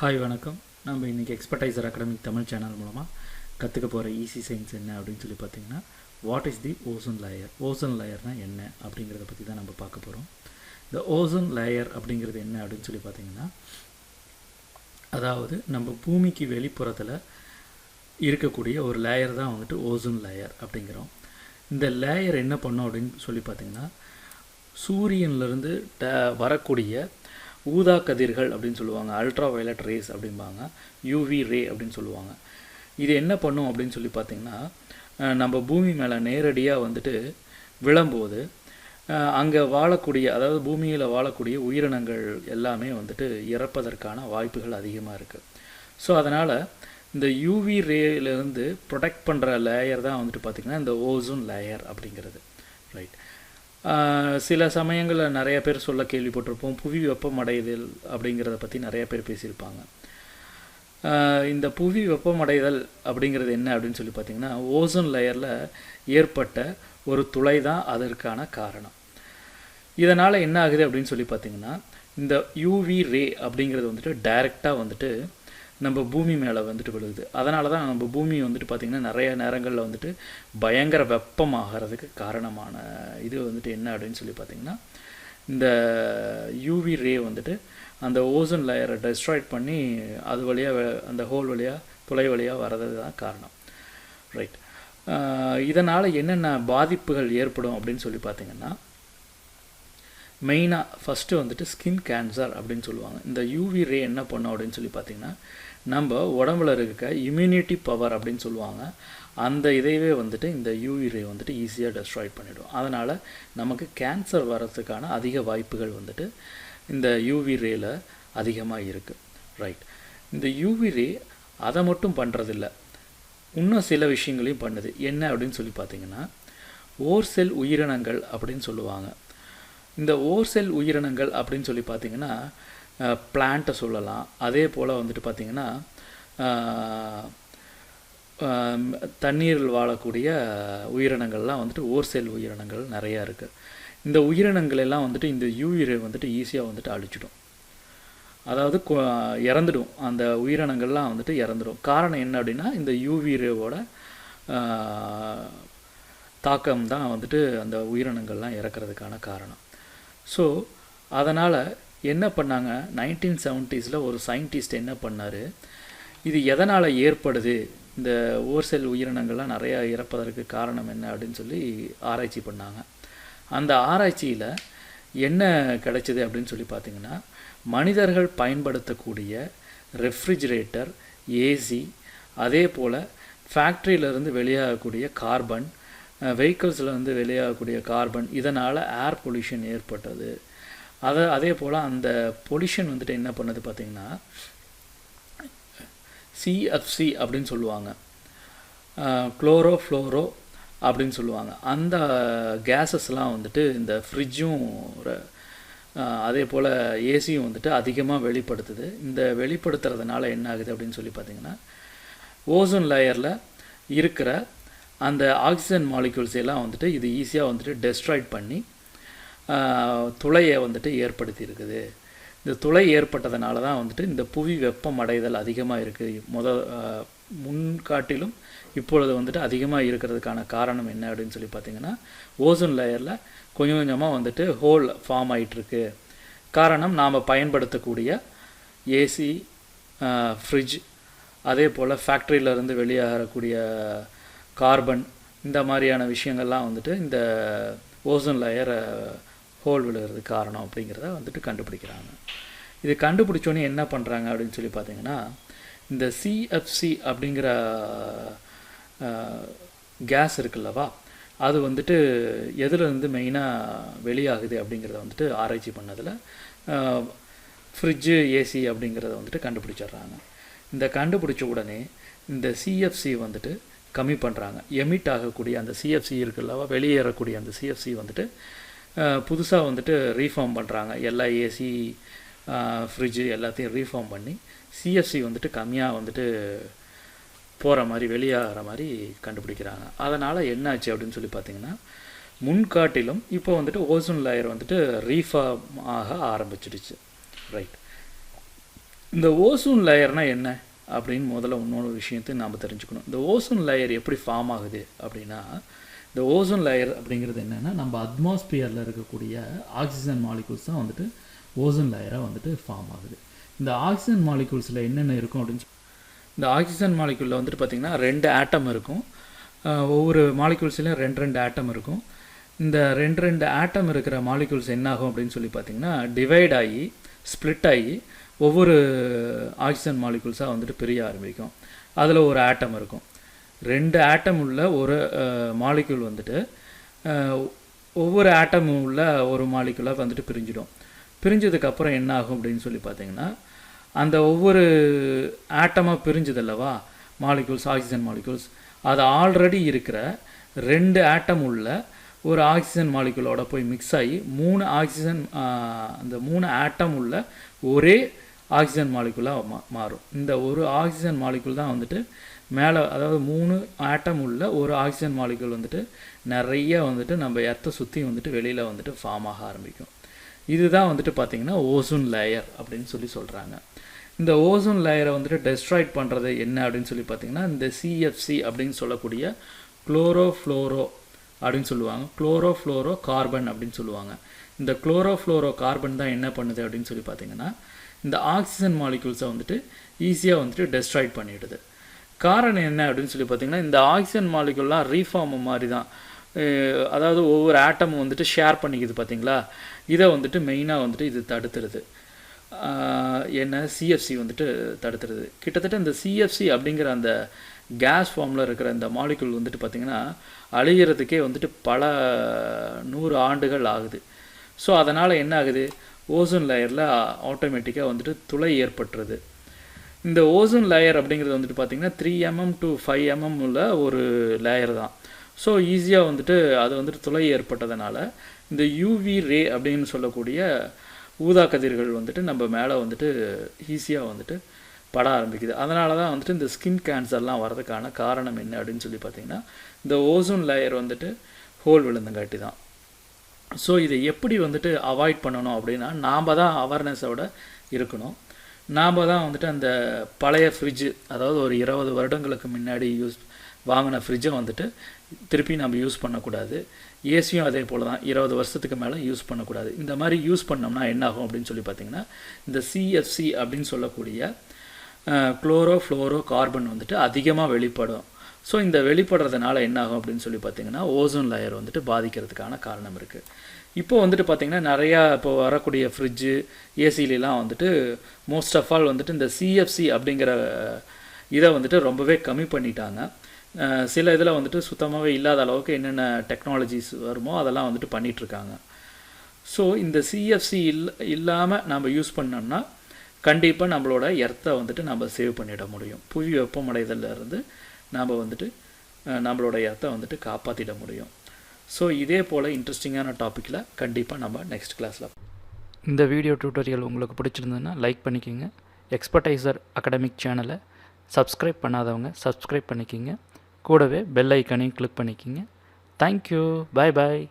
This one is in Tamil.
ஹாய் வணக்கம். நம்ம இன்றைக்கி எக்ஸ்பர்டைசர் அகாடமிக் தமிழ் சேனல் மூலமாக கற்றுக்க போகிற ஈஸி சயின்ஸ் என்ன அப்படின்னு சொல்லி பார்த்தீங்கன்னா, what is the ozone layer, ozone லேயர்னால் என்ன அப்படிங்கிறத பற்றி தான் நம்ம பார்க்க போகிறோம். இந்த ஓசோன் லேயர் அப்படிங்கிறது என்ன அப்படின்னு சொல்லி பார்த்தீங்கன்னா, அதாவது நம்ம பூமிக்கு வெளிப்புறத்தில் இருக்கக்கூடிய ஒரு லேயர் தான் வந்துட்டு ஓசோன் லேயர் அப்படிங்கிறோம். இந்த லேயர் என்ன பண்ணோம் அப்படின்னு சொல்லி பார்த்தீங்கன்னா, சூரியன்லேருந்து வரக்கூடிய ஊதா கதிர்கள் அப்படின்னு சொல்லுவாங்க, அல்ட்ரா வயலட் ரேஸ் அப்படிம்பாங்க, யூவி ரே அப்படின்னு சொல்லுவாங்க. இது என்ன பண்ணும் அப்படின்னு சொல்லி பார்த்திங்கன்னா, நம்ம பூமி மேலே நேரடியாக வந்துட்டு விழும்போது அங்கே வாழக்கூடிய, அதாவது பூமியில் வாழக்கூடிய உயிரினங்கள் எல்லாமே வந்துட்டு இறப்பதற்கான வாய்ப்புகள் அதிகமாக இருக்குது. ஸோ அதனால் இந்த யூவி ரேலேருந்து ப்ரொடெக்ட் பண்ணுற லேயர் தான் வந்துட்டு பார்த்திங்கன்னா இந்த ஓசோன் லேயர் அப்படிங்கிறது. ரைட். சில சமயங்களில் நிறைய பேர் சொல்ல கேள்விப்பட்டிருப்போம், புவி வெப்பமடைதல் அப்படிங்கிறத பற்றி நிறைய பேர் பேசியிருப்பாங்க. இந்த புவி வெப்பமடைதல் அப்படிங்கிறது என்ன அப்படின்னு சொல்லி பார்த்திங்கன்னா, ஓசோன் லேயரில் ஏற்பட்ட ஒரு துளை தான் அதற்கான காரணம். இதனால் என்ன ஆகுது அப்படின்னு சொல்லி பார்த்திங்கன்னா, இந்த யூவி ரே அப்படிங்கிறது வந்துட்டு டைரெக்டாக வந்துட்டு நம்ம பூமி மேலே வந்துட்டு விழுகுது. அதனால தான் நம்ம பூமி வந்துட்டு பார்த்திங்கன்னா நிறைய நேரங்களில் வந்துட்டு பயங்கர வெப்பமாகிறதுக்கு காரணமான இது வந்துட்டு என்ன அப்படின்னு சொல்லி பார்த்திங்கன்னா, இந்த யூவி ரே வந்துட்டு அந்த ஓசோன் லேயரை டெஸ்ட்ராய்ட் பண்ணி அது வழியாக அந்த ஹோல் வழியாக துளை வழியாக வர்றது தான் காரணம். ரைட். இதனால் என்னென்ன பாதிப்புகள் ஏற்படும் அப்படின்னு சொல்லி பார்த்திங்கன்னா, மெயினாக ஃபஸ்ட்டு வந்துட்டு ஸ்கின் கேன்சர் அப்படின்னு சொல்லுவாங்க. இந்த யூவி ரே என்ன பண்ணும் அப்படின்னு சொல்லி பார்த்திங்கன்னா, நம்ம உடம்புல இருக்க இம்யூனிட்டி பவர் அப்படின்னு சொல்லுவாங்க, அந்த இதையவே வந்துட்டு இந்த யூவி ரே வந்துட்டு ஈஸியாக டெஸ்ட்ராய்ட் பண்ணிவிடும். அதனால் நமக்கு கேன்சர் வர்றதுக்கான அதிக வாய்ப்புகள் வந்துட்டு இந்த யூவி ரேயில் அதிகமாக இருக்குது. ரைட். இந்த யூவி ரே அதை மட்டும் பண்ணுறதில்ல, இன்னும் சில விஷயங்களையும் பண்ணுது. என்ன அப்படின்னு சொல்லி பார்த்திங்கன்னா, ஓர் செல் உயிரினங்கள் அப்படின்னு சொல்லுவாங்க. இந்த ஓர் செல் உயிரினங்கள் அப்படின்னு சொல்லி பார்த்திங்கன்னா பிளான்ட்டை சொல்லலாம். அதே போல் வந்துட்டு பார்த்திங்கன்னா தண்ணீரில் வாழக்கூடிய உயிரினங்கள்லாம் வந்துட்டு ஓர் செல் உயிரினங்கள் நிறையா இருக்குது. இந்த உயிரினங்கள் எல்லாம் வந்துட்டு இந்த யூவி ரே வந்துட்டு ஈஸியாக வந்துட்டு அழிச்சிடும், அதாவது இறந்துடும். அந்த உயிரினங்கள்லாம் வந்துட்டு இறந்துடும். காரணம் என்ன அப்படின்னா, இந்த யூவி ரேவோட தாக்கம் தான் வந்துட்டு அந்த உயிரினங்கள்லாம் இறக்கிறதுக்கான காரணம். ஸோ அதனால் என்ன பண்ணாங்க, 1970s ஒரு சயின்டிஸ்ட் என்ன பண்ணார், இது எதனால் ஏற்படுது, இந்த ஓர்செல் உயிரினங்கள்லாம் நிறையா இறப்பதற்கு காரணம் என்ன அப்படின்னு சொல்லி ஆராய்ச்சி பண்ணாங்க. அந்த ஆராய்ச்சியில் என்ன கிடைச்சிது அப்படின்னு சொல்லி பார்த்திங்கன்னா, மனிதர்கள் பயன்படுத்தக்கூடிய ரெஃப்ரிஜிரேட்டர், ஏசி, அதே போல் ஃபேக்ட்ரியிலேருந்து வெளியாகக்கூடிய கார்பன், வெஹிக்கிள்ஸில் வந்து வெளியாகக்கூடிய கார்பன், இதனால் ஏர் பொல்யூஷன் ஏற்பட்டது. அதே போல் அந்த பொல்யூஷன் வந்துட்டு என்ன பண்ணுது பார்த்திங்கன்னா, சிஎஃப்சி அப்படின்னு சொல்லுவாங்க, குளோரோ ஃப்ளோரோ அப்படின்னு சொல்லுவாங்க. அந்த கேஸஸ்லாம் வந்துட்டு இந்த ஃப்ரிட்ஜும் அதே போல் ஏசியும் வந்துட்டு அதிகமாக வெளிப்படுத்துது. இந்த வெளிப்படுத்துறதுனால என்ன ஆகுது அப்படின்னு சொல்லி பார்த்திங்கன்னா, ஓசோன் லேயரில் இருக்கிற அந்த ஆக்சிஜன் மாலிக்யூல்ஸ் எல்லாம் வந்துட்டு இது ஈஸியாக வந்துட்டு டெஸ்ட்ராய்ட் பண்ணி துளையை வந்துட்டு ஏற்படுத்தி இருக்குது. இந்த துளை ஏற்பட்டதுனால தான் வந்துட்டு இந்த புவி வெப்பம் அடைதல் அதிகமாக இருக்குது. முன்காட்டிலும் இப்பொழுது வந்துட்டு அதிகமாக இருக்கிறதுக்கான காரணம் என்ன அப்படின்னு சொல்லி பார்த்திங்கன்னா, ஓசோன் லேயரில் கொஞ்சம் கொஞ்சமாக வந்துட்டு ஹோல் ஃபார்ம் ஆகிட்டுருக்கு. காரணம் நாம் பயன்படுத்தக்கூடிய ஏசி, ஃப்ரிட்ஜ், அதே போல் ஃபேக்ட்ரியிலேருந்து வெளியாகக்கூடிய கார்பன், இந்த மாதிரியான விஷயங்கள்லாம் வந்துட்டு இந்த ஓசோன் லேயரை ஹோல் விழுகிறதுக்கு காரணம் அப்படிங்கிறத வந்துட்டு கண்டுபிடிக்கிறாங்க. இது கண்டுபிடிச்சோன்னே என்ன பண்ணுறாங்க அப்படின்னு சொல்லி பார்த்திங்கன்னா, இந்த சிஎஃப்சி அப்படிங்கிற கேஸ் இருக்குல்லவா, அது வந்துட்டு எதுலேருந்து மெயினாக வெளியாகுது அப்படிங்கிறத வந்துட்டு ஆராய்ச்சி பண்ணதில் ஃப்ரிட்ஜு, ஏசி அப்படிங்கிறத வந்துட்டு கண்டுபிடிச்சிட்றாங்க. இந்த கண்டுபிடிச்ச உடனே இந்த சிஎஃப்சி வந்துட்டு கம்மி பண்ணுறாங்க. எமிட் ஆகக்கூடிய அந்த சிஎஃப்சி இருக்குல்லவா, வெளியேறக்கூடிய அந்த சிஎஃப்சி வந்துட்டு புதுசாக வந்துட்டு ரீஃபார்ம் பண்ணுறாங்க. எல்லா ஏசி, ஃப்ரிட்ஜு எல்லாத்தையும் ரீஃபார்ம் பண்ணி சிஎஃப்சி வந்துட்டு கம்மியாக வந்துட்டு போகிற மாதிரி, வெளியாகிற மாதிரி கண்டுபிடிக்கிறாங்க. அதனால் என்ன ஆச்சு அப்படின்னு சொல்லி பார்த்திங்கன்னா, முன்காட்டிலும் இப்போ வந்துட்டு ஓசோன் லேயர் வந்துட்டு ரீஃபார்ம் ஆக ஆரம்பிச்சிடுச்சு. ரைட். இந்த ஓசோன் லேயர்னால் என்ன அப்படின்னு முதல்ல இன்னொரு விஷயத்தை நாம் தெரிஞ்சுக்கணும். இந்த ஓசோன் லேயர் எப்படி ஃபார்ம் ஆகுது அப்படின்னா, இந்த ஓசோன் லேயர் அப்படிங்கிறது என்னென்னா, நம்ம அட்மாஸ்பியரில் இருக்கக்கூடிய ஆக்சிஜன் மாலிகூல்ஸ் தான் வந்துட்டு ஓசோன் லேயராக வந்துட்டு ஃபார்ம் ஆகுது. இந்த ஆக்சிஜன் மாலிகூல்ஸில் என்னென்ன இருக்கும் அப்படின்னு இந்த ஆக்சிஜன் மாலிகூலில் வந்துட்டு பார்த்திங்கன்னா 2 ஆட்டம் இருக்கும். ஒவ்வொரு மாலிகூல்ஸ்லையும் 2 ஆட்டம் இருக்கும். இந்த 2 ஆட்டம் இருக்கிற மாலிகூல்ஸ் என்னாகும் அப்படின்னு சொல்லி பார்த்திங்கன்னா, டிவைட் ஆகி ஸ்ப்ளிட் ஆகி ஒவ்வொரு ஆக்சிஜன் மாலிகூல்ஸாக வந்துட்டு பிரிய ஆரம்பிக்கும். அதில் ஒரு ஆட்டம் இருக்கும். 2 ஆட்டம் உள்ள ஒரு மாலிகூல் வந்துட்டு ஒவ்வொரு ஆட்டம் உள்ள ஒரு மாலிகூலாக வந்துட்டு பிரிஞ்சிடும். பிரிஞ்சதுக்கப்புறம் என்ன ஆகும் அப்படின்னு சொல்லி பார்த்திங்கன்னா, அந்த ஒவ்வொரு ஆட்டமாக பிரிஞ்சதல்லவா மாலிகூல்ஸ், ஆக்சிஜன் மாலிகூல்ஸ், அது ஆல்ரெடி இருக்கிற 2 ஆட்டம் உள்ள ஒரு ஆக்சிஜன் மாலிகூலோட போய் மிக்ஸ் ஆகி 3 ஆக்சிஜன் அந்த 3 ஆட்டம் உள்ள ஒரே ஆக்சிஜன் மாலிகூலாக மாறும். இந்த ஒரு ஆக்சிஜன் மாலிகூல் தான் வந்துட்டு மேலே, அதாவது 3 ஆட்டம் உள்ள ஒரு ஆக்சிஜன் மாலிகூல் வந்துட்டு நிறைய வந்துட்டு நம்ம எர்த்தை சுற்றி வந்துட்டு வெளியில் வந்துட்டு ஃபார்ம் ஆக ஆரம்பிக்கும். இதுதான் வந்துட்டு பார்த்திங்கன்னா ஓசோன் லேயர் அப்படின்னு சொல்கிறாங்க. இந்த ஓசோன் லேயரை வந்துட்டு டெஸ்ட்ராய்ட் பண்ணுறது என்ன அப்படின்னு சொல்லி பார்த்திங்கன்னா, இந்த சிஎஃப்சி அப்படின்னு சொல்லக்கூடிய குளோரோஃப்ளோரோ அப்படின்னு சொல்லுவாங்க, குளோரோஃப்ளோரோ கார்பன் அப்படின்னு சொல்லுவாங்க. இந்த குளோரோஃப்ளோரோ கார்பன் தான் என்ன பண்ணுது அப்படின்னு சொல்லி பார்த்திங்கன்னா, இந்த ஆக்சிஜன் மாலிகூல்ஸை வந்துட்டு ஈஸியாக வந்துட்டு டெஸ்ட்ராய்ட் பண்ணிவிடுது. காரணம் என்ன அப்படின்னு சொல்லி பார்த்திங்கன்னா, இந்த ஆக்சிஜன் மாலிகூல்லாம் ரீஃபார்ம் மாதிரி தான். அதாவது ஒவ்வொரு ஆட்டமும் வந்துட்டு ஷேர் பண்ணிக்குது பார்த்திங்களா, இதை வந்துட்டு மெயினாக வந்துட்டு இது தடுத்துருது. என்ன சிஎஃப்சி வந்துட்டு தடுத்துருது. கிட்டத்தட்ட இந்த சிஎஃப்சி அப்படிங்கிற அந்த கேஸ் ஃபார்மில் இருக்கிற இந்த மாலிகூல் வந்துட்டு பார்த்திங்கன்னா அழிகிறதுக்கே வந்துட்டு பல 100 ஆண்டுகள் ஆகுது. ஸோ அதனால் என்ன ஆகுது, ஓசோன் லேயரில் ஆட்டோமேட்டிக்காக வந்துட்டு துளை ஏற்பட்டுருது. இந்த ஓசோன் லேயர் அப்படிங்கிறது வந்துட்டு பார்த்திங்கன்னா 3 mm to 5 mm உள்ள ஒரு லேயர் தான். ஸோ ஈஸியாக வந்துட்டு அது வந்துட்டு துளை ஏற்பட்டதுனால இந்த யூவி ரே அப்படின்னு சொல்லக்கூடிய ஊதா கதிர்கள் வந்துட்டு நம்ம மேலே வந்துட்டு ஈஸியாக வந்துட்டு பட ஆரம்பிக்குது. அதனால தான் வந்துட்டு இந்த ஸ்கின் கேன்சர்லாம் வரதுக்கான காரணம் என்ன அப்படின்னு சொல்லி பார்த்திங்கன்னா, இந்த ஓசோன் லேயர் வந்துட்டு ஹோல் விழுந்தங்காட்டி தான். ஸோ இதை எப்படி வந்துட்டு அவாய்ட் பண்ணணும் அப்படின்னா, நாம் தான் அவேர்னஸோட இருக்கணும். நாம் தான் வந்துட்டு அந்த பழைய ஃப்ரிட்ஜு, அதாவது ஒரு 20 வருடங்களுக்கு முன்னாடி வாங்கின ஃப்ரிட்ஜை வந்துட்டு திருப்பி நம்ம யூஸ் பண்ணக்கூடாது. ஏசியும் அதே போல் தான் 20 வருஷத்துக்கு மேலே யூஸ் பண்ணக்கூடாது. இந்த மாதிரி யூஸ் பண்ணோம்னா என்ன ஆகும் அப்படின்னு சொல்லி பார்த்திங்கன்னா, இந்த சிஎஃப்சி அப்படின்னு சொல்லக்கூடிய குளோரோஃப்ளோரோ கார்பன் வந்துட்டு அதிகமாக வெளிப்படும். ஸோ இந்த வெளிப்படுறதுனால என்ன ஆகும் அப்படின்னு சொல்லி பார்த்திங்கன்னா, ஓசோன் லேயர் வந்துட்டு பாதிக்கிறதுக்கான காரணம் இருக்குது. இப்போ வந்துட்டு பார்த்திங்கன்னா நிறையா இப்போ வரக்கூடிய ஃப்ரிட்ஜு, ஏசிலாம் வந்துட்டு மோஸ்ட் ஆஃப் ஆல் வந்துட்டு இந்த சிஎஃப்சி அப்படிங்கிற இதை வந்துட்டு ரொம்பவே கம்மி பண்ணிட்டாங்க. சில இதில் வந்துட்டு சுத்தமாகவே இல்லாத அளவுக்கு என்னென்ன டெக்னாலஜிஸ் வருமோ அதெல்லாம் வந்துட்டு பண்ணிகிட்ருக்காங்க. ஸோ இந்த சிஎஃப்சி இல்லாமல் நம்ம யூஸ் பண்ணோம்னா கண்டிப்பாக நம்மளோட எர்த்தை வந்துட்டு நம்ம சேவ் பண்ணிட முடியும். புவி வெப்பமடைதலிருந்து நாம் வந்துட்டு நம்மளோட எர்த்தை வந்துட்டு காப்பாற்றிட முடியும். ஸோ இதே போல் இன்ட்ரெஸ்டிங்கான டாப்பிக்கில் கண்டிப்பாக நம்ம நெக்ஸ்ட் கிளாஸில். இந்த வீடியோ டியூட்டோரியல் உங்களுக்கு பிடிச்சிருந்ததுன்னா லைக் பண்ணிக்கோங்க. எக்ஸ்பர்டைசர் அகாடமிக் சேனலை சப்ஸ்கிரைப் பண்ணாதவங்க சப்ஸ்கிரைப் பண்ணிக்கிங்க. கூடவே பெல் ஐக்கானையும் கிளிக் பண்ணிக்கிங்க. தேங்க்யூ. பாய் பாய்.